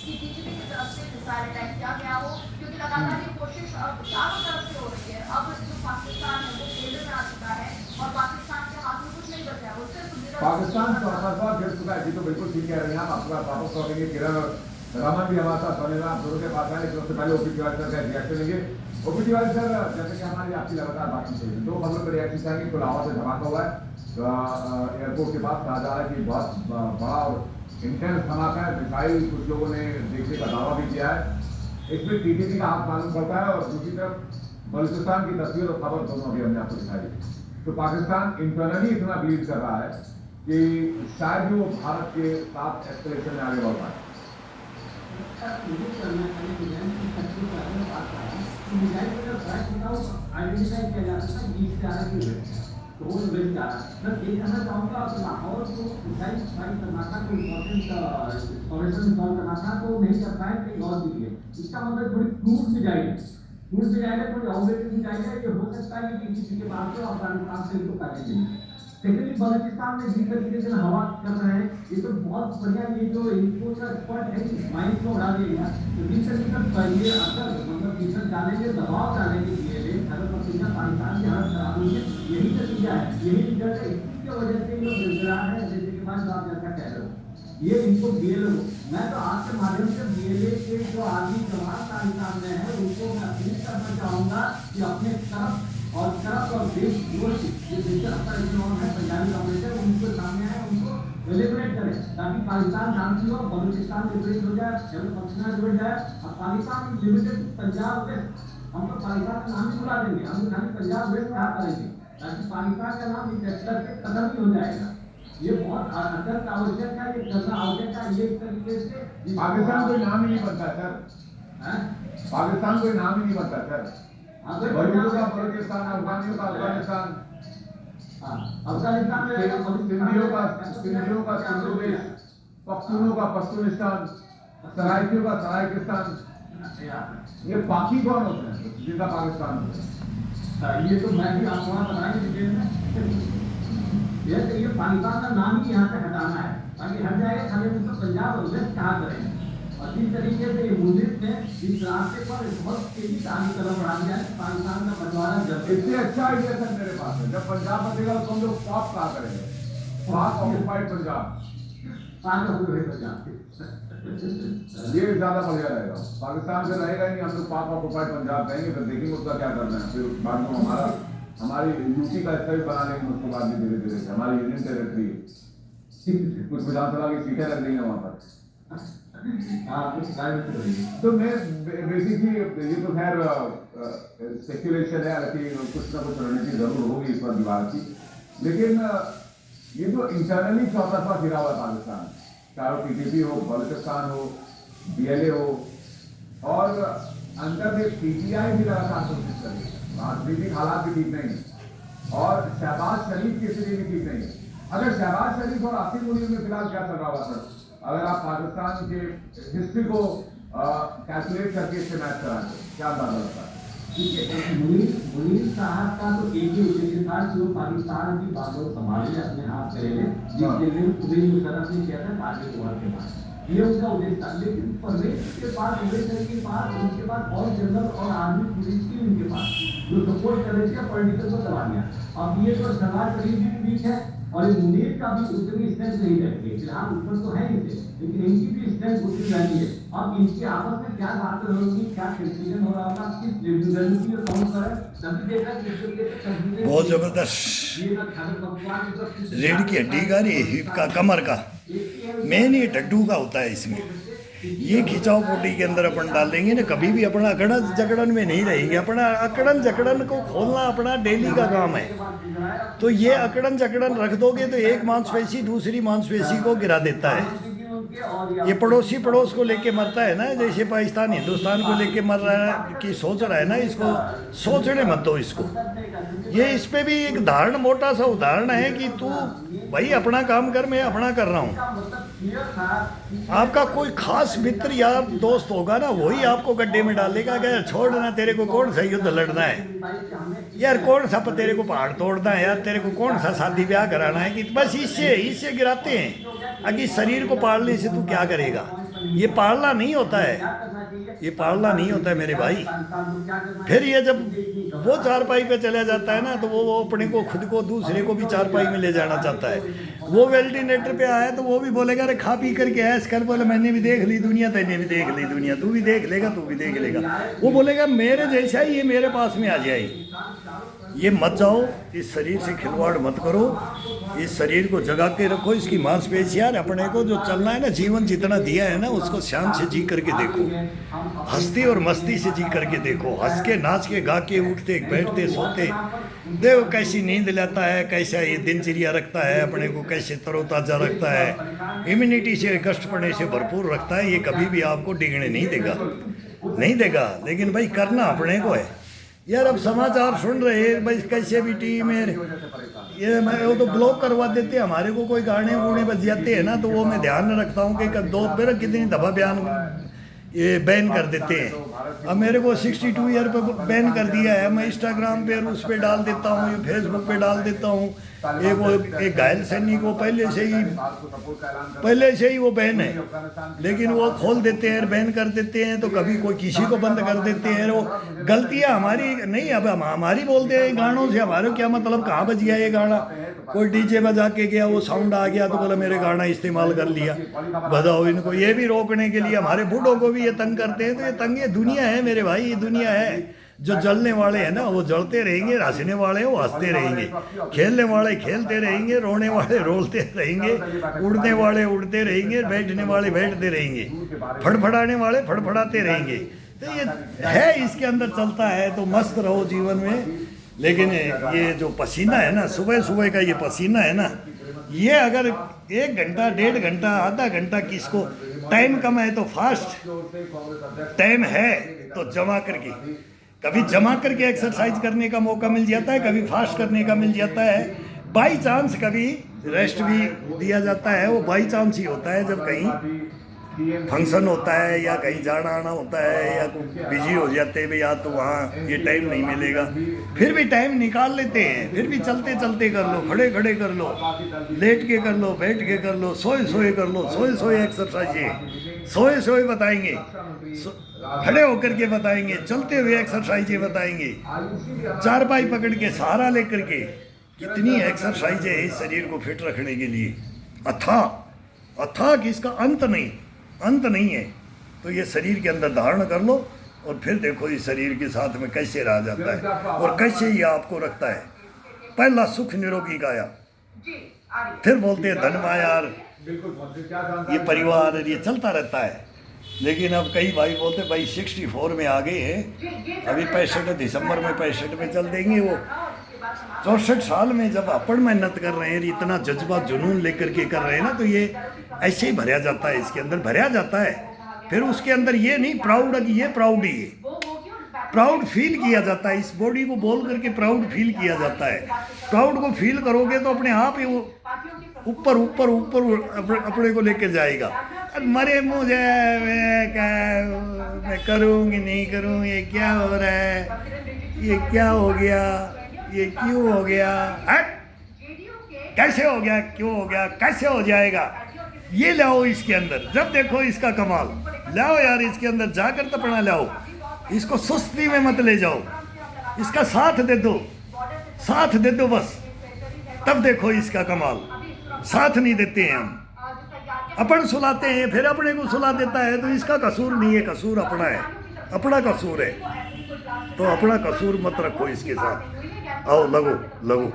कि बीजेपी की तरफ से मिसाइल अटैक किया गया हो, क्योंकि लगातार ये कोशिश अब चारों तरफ से हो रही है। अब जो पाकिस्तान है वो केंद्र में आ चुका है और पाकिस्तान के हाथ में कुछ नहीं बचा है, वो सिर्फ पाकिस्तान चौथा गिर चुका है। जी तो बिल्कुल ठीक कह रहे हैं आप। आपके पास वापस लौटेंगे, किरण और रमन भी हमारे साथ बने हुए, आप दोनों के पास आए। लेकिन उससे पहले ओपी तिवारी सर का रिएक्शन लेंगे। ओपी तिवारी सर, जैसे कि हमारी आपकी लगातार बातचीत हुई, दो खबरों पर रिएक्शन चाहेंगे। पुलावा से धमाका हुआ है एयरपोर्ट के पास, कहा जा रहा है कि बहुत बड़ा और इंटेंस धमाका है। मिसाइल कुछ लोगों ने देखने का दावा भी किया है। इसमें टीटीपी का हाथ मालूम पड़ता है और दूसरी तरफ बलूचिस्तान की तस्वीर और खबर दोनों अभी हमने आपको दिखाई। तो पाकिस्तान इंटरनली इतना बिलीव कर रहा है कि शायद वो भारत के साथ एस्केलेशन में आगे बढ़ पाए। आइडेंटिफाई किया जा सकता है बीच से आ रहा है, तो वो वेस्ट जा रहा है। मैं ये कहना चाहूँगा लाहौर को मिसाइल स्ट्राइक करना था, कोई इम्पोर्टेंट ऑपरेशन सॉल्व करना था, तो नहीं कर पाए, कहीं और भी है। इसका मतलब थोड़ी क्रूड से जाएगी, क्रूड से जाएगा, थोड़ी ऑपरेटिव जाएगा। ये हो सकता है कि किसी के पास से अफगानिस्तान से इनको काटे देंगे। सेकेंडली बलूचिस्तान में जिस तरीके से हवा कर रहे हैं, ये तो बहुत बढ़िया। ये जो इनको का स्पॉट है, माइंड को उड़ा देगा। तो जिस तरीके से ये अगर मतलब किसान डालेंगे, दबाव डालेंगे लिए अगर पाकिस्तान की हालत खराब हुई है, यही नतीजा है, यही रिजल्ट है। इसकी वजह से लोग गिड़गिड़ा है। जैसे कि बाद आप जैसा कह रहे हो, ये इनको बीएलओ, मैं तो आपके माध्यम से बीएलए के जो आदमी जवान पाकिस्तान में है उनको मैं अपील करना चाहूँगा कि अपने तरफ और देश विरोधी जो देश अपना है पंजाबी ऑपरेटर, उनको सामने आए, उनको एलिमिनेट करें, ताकि पाकिस्तान शांति हो, बलूचिस्तान लिबरेट हो जाए, पश्चिमा जुड़ जाए। और पाकिस्तान लिमिटेड पंजाब वेस्ट, हम तो पाकिस्तान का नाम ही बुला देंगे, हम खाली पंजाब वेस्ट कहा करेंगे, ताकि पाकिस्तान का नाम इस एक्टर से खत्म ही हो जाएगा। ये बहुत अत्यंत आवश्यक है, ये करना आवश्यक है। ये तरीके से पाकिस्तान कोई नाम ही नहीं बनता सर, पाकिस्तान कोई नाम ही नहीं बनता सर। बलूचियों का बलूचिस्तान, अफगानियों का अफगानिस्तान, अफगानिस्तान में सिंधियों का सिंधु देश, पख्तूनों का पख्तूनिस्तान, सराइकियों का सराइकिस्तान। ये बाकी कौन होते हैं जिनका पाकिस्तान होता है? ये तो मैं भी आपको वहाँ बताएंगे डिटेल में। ये पाकिस्तान का नाम ही यहाँ से हटाना है, ताकि हट जाएगा, खाली उनको पंजाब और वेस्ट कहा करें। और जिस तरीके से ये मुद्रित ने इस रास्ते पर बहुत तेजी से आगे कदम बढ़ा दिया है, पाकिस्तान का बंटवारा जब इससे अच्छा आइडिया सर मेरे पास है। जब पंजाब बचेगा तो हम लोग पाक कहा करेंगे, पाक ऑक्युपाइड पंजाब। पाक ऑक्युपाइड पंजाब ये ज्यादा बढ़िया रहेगा। पाकिस्तान से रहेगा ही नहीं, हम लोग पाक ऑक्युपाइड पंजाब कहेंगे, फिर देखेंगे उसका क्या करना है। फिर बाद में हमारी यूपी का स्टेट बना लेंगे, उसके बाद में धीरे धीरे हमारी यूनियन टेरिटरी कुछ विधानसभा की सीटें रख देंगे वहां पर। तो मैं बेसिकली ये तो खैर स्पेकुलेशन है कि कुछ ना कुछ रणनीति जरूर होगी इस पर दीवार की। लेकिन ये जो इंटरनली चौतरफा फिरा हुआ पाकिस्तान, चाहे वो टीटीपी हो, बलूचिस्तान हो, बीएलए हो, और अंदर में पीटीआई भी लगातार कोशिश कर रही है। राजनीतिक हालात भी ठीक नहीं है और शहबाज शरीफ की स्थिति भी ठीक नहीं है। अगर शहबाज शरीफ और आसिफ मुनीर में फिलहाल क्या चल रहा हुआ सर, अगर आप पाकिस्तान के हिस्ट्री को कैलकुलेट करके इससे मैच कराएं तो क्या अंदाजा लगता है? मुनीर साहब का तो एक ही उद्देश्य था कि वो पाकिस्तान की बातों को संभाले, अपने हाथ में ले ले, जिसके लिए खुद मुशर्रफ ने किया था कारगिल वॉर के बाद। ये उनका उद्देश्य था। लेकिन परवेज के पास, उन्हें के पास, उनके पास और जनरल और आर्मी पुलिस थी उनके पास, जो सपोर्ट कर रहे थे, पॉलिटिकल को दबा दिया। अब ये तो शहबाज शरीफ भी वीक है और मुनीर का भी उतनी स्ट्रेंथ नहीं रहती है। फिलहाल ऊपर तो है इनसे, लेकिन इनकी भी स्ट्रेंथ उतनी रहती है। अब इनके आपस में क्या बातें होगी, क्या कंफ्यूजन हो रहा होगा, किस रणनीति में कौन सा है, सभी देखा कि बहुत जबरदस्त रीढ़ की हड्डी का, हिप का, कमर का मेन ये डड्डू का होता है। इसमें ये खिंचाव पोटी के अंदर अपन डालेंगे ना, कभी भी अपना अकड़न जकड़न में नहीं रहेंगे। अपना अकड़न जकड़न को खोलना अपना डेली का काम है। तो ये अकड़न जकड़न रख दोगे तो एक मांसपेशी दूसरी मांसपेशी को गिरा देता है। ये पड़ोसी पड़ोस को लेके मरता है ना, जैसे पाकिस्तान हिंदुस्तान को लेके मर रहा है कि सोच रहा है ना, इसको सोचने मत दो इसको। ये इस पे भी एक उदाहरण, मोटा सा उदाहरण है कि तू भाई अपना काम कर, मैं अपना कर रहा हूँ। आपका कोई खास मित्र या दोस्त होगा ना, वही आपको गड्ढे में डालेगा कि छोड़ ना, तेरे को कौन सा युद्ध लड़ना है यार, कौन सा तेरे को पहाड़ तोड़ना है यार, तेरे को कौन सा शादी ब्याह कराना है, कि बस इससे गिराते हैं। अगर शरीर को पालने से तू क्या करेगा। ये पालना नहीं होता है, ये पालना नहीं होता है मेरे भाई। फिर ये जब वो चारपाई पे चला जाता है ना, तो वो अपने को खुद को दूसरे को भी चारपाई में ले जाना चाहता है। वो वेल्टिनेटर पे आया तो वो भी बोलेगा अरे खा पी करके ऐस कर, बोले मैंने भी देख ली दुनिया, तैने भी देख ली दुनिया, तू भी देख लेगा, तू भी देख लेगा। वो बोलेगा मेरे जैसा ही ये मेरे पास में आ जाए। ये मत जाओ, इस शरीर से खिलवाड़ मत करो, इस शरीर को जगा के रखो, इसकी मांसपेशियां अपने को जो चलना है ना, जीवन जितना दिया है ना उसको शान से जी करके देखो, हंसती और मस्ती से जी करके देखो, हंस के नाच के गा के उठते बैठते सोते देखो कैसी नींद लाता है, कैसा ये दिनचर्या रखता है अपने को, कैसे तरोताज़ा रखता है, इम्यूनिटी से कष्ट पड़ने से भरपूर रखता है। ये कभी भी आपको डिगने नहीं देगा, नहीं देगा। लेकिन भाई करना अपने को है यार। अब समाचार सुन रहे हैं भाई कैसे भी टीम है ये, मैं वो तो ब्लॉक करवा देते हैं हमारे को, कोई गाने वूने बज जाते हैं ना, तो वो मैं ध्यान में रखता हूँ कि दो मेरा कितनी दफ़ा बयान ये बैन कर देते हैं। अब मेरे को 62 ईयर पे बैन कर दिया है। मैं इंस्टाग्राम पे और उस पर डाल देता हूँ, ये फेसबुक पे डाल देता हूँ। एक घायल सैनिक को पहले से ही वो बैन है, लेकिन वो खोल देते हैं, बैन कर देते हैं, तो कभी कोई किसी को बंद कर देते हैं। वो गलतियाँ हमारी नहीं, अब हम हमारी बोलते हैं गानों से, हमारे क्या मतलब, कहाँ बज गया ये गाना, कोई डीजे बजा के गया, वो साउंड आ गया तो बोला मेरे गाना इस्तेमाल कर लिया। बताओ, इनको ये भी रोकने के लिए हमारे बूढ़ों को भी ये तंग करते हैं। तो ये तंग ये दुनिया है मेरे भाई, ये दुनिया है। जो जलने वाले हैं ना वो जलते रहेंगे, हंसने वाले वो हंसते रहेंगे, खेलने वाले खेलते रहेंगे, रोने वाले रोते रहेंगे, उड़ने वाले उड़ते रहेंगे, बैठने वाले बैठते रहेंगे, फड़फड़ाने वाले फड़फड़ाते रहेंगे। तो ये है, इसके अंदर चलता है। तो मस्त रहो जीवन में। लेकिन ये जो पसीना है ना, सुबह सुबह का ये पसीना है ना, ये अगर 1 घंटा 1.5 घंटा आधा घंटा किसको टाइम कम है तो फास्ट टाइम है तो जमा करके, कभी जमा करके एक्सरसाइज करने का मौका मिल जाता है, कभी फास्ट करने का मिल जाता है। बाई चांस कभी रेस्ट भी दिया जाता है। वो बाई चांस ही होता है जब कहीं फंक्शन होता है या कहीं जाना आना होता है या बिजी हो जाते हैं भैया, तो वहाँ ये टाइम नहीं मिलेगा, फिर भी टाइम निकाल लेते हैं। फिर भी चलते चलते कर लो, खड़े खड़े कर लो, लेट के कर लो, बैठ के कर लो, सोए सोए कर लो, सोए सोए एक्सरसाइज है, सोए सोए बताएंगे, खड़े होकर के बताएंगे, चलते हुए एक्सरसाइजें बताएंगे, चारपाई पकड़ के सहारा लेकर के। कितनी एक्सरसाइज है इस शरीर को फिट रखने के लिए, अथाह कि इसका अंत नहीं है। तो ये शरीर के अंदर धारण कर लो और फिर देखो इस शरीर के साथ में कैसे रह जाता है और कैसे ये आपको रखता है। पहला सुख निरोगी काया, फिर बोलते हैं धन माया, ये परिवार ये चलता रहता है। लेकिन अब कई भाई बोलते भाई 64 में आ गए हैं, अभी 65 दिसंबर में 65 में चल देंगे। वो 64 साल में जब अपन मेहनत कर रहे हैं, इतना जज्बा जुनून लेकर के कर रहे हैं ना, तो ये ऐसे ही भरा जाता है, इसके अंदर भरा जाता है। फिर उसके अंदर ये नहीं प्राउड कि ये प्राउड ही है, प्राउड फील किया जाता है। इस बॉडी को बोल करके प्राउड फील किया जाता है। प्राउड को फील करोगे तो अपने आप ही वो ऊपर ऊपर ऊपर अपने को लेकर जाएगा। मरे मुझे मैं करूँगी नहीं करूँ, ये क्या हो रहा है, ये क्या हो गया, ये क्यों हो गया, कैसे हो गया, क्यों हो गया, कैसे हो जाएगा, ये लाओ इसके अंदर। जब देखो इसका कमाल लाओ यार, इसके अंदर जाकर तपना लाओ, इसको सुस्ती में मत ले जाओ, इसका साथ दे दो, साथ दे दो बस, तब देखो इसका कमाल। साथ नहीं देते हैं हम, अपन सुलाते हैं, फिर अपने को सुला देता है। तो इसका कसूर नहीं है, कसूर अपना है, अपना कसूर है। तो अपना कसूर मत रखो इसके साथ। आओ लगो लगो।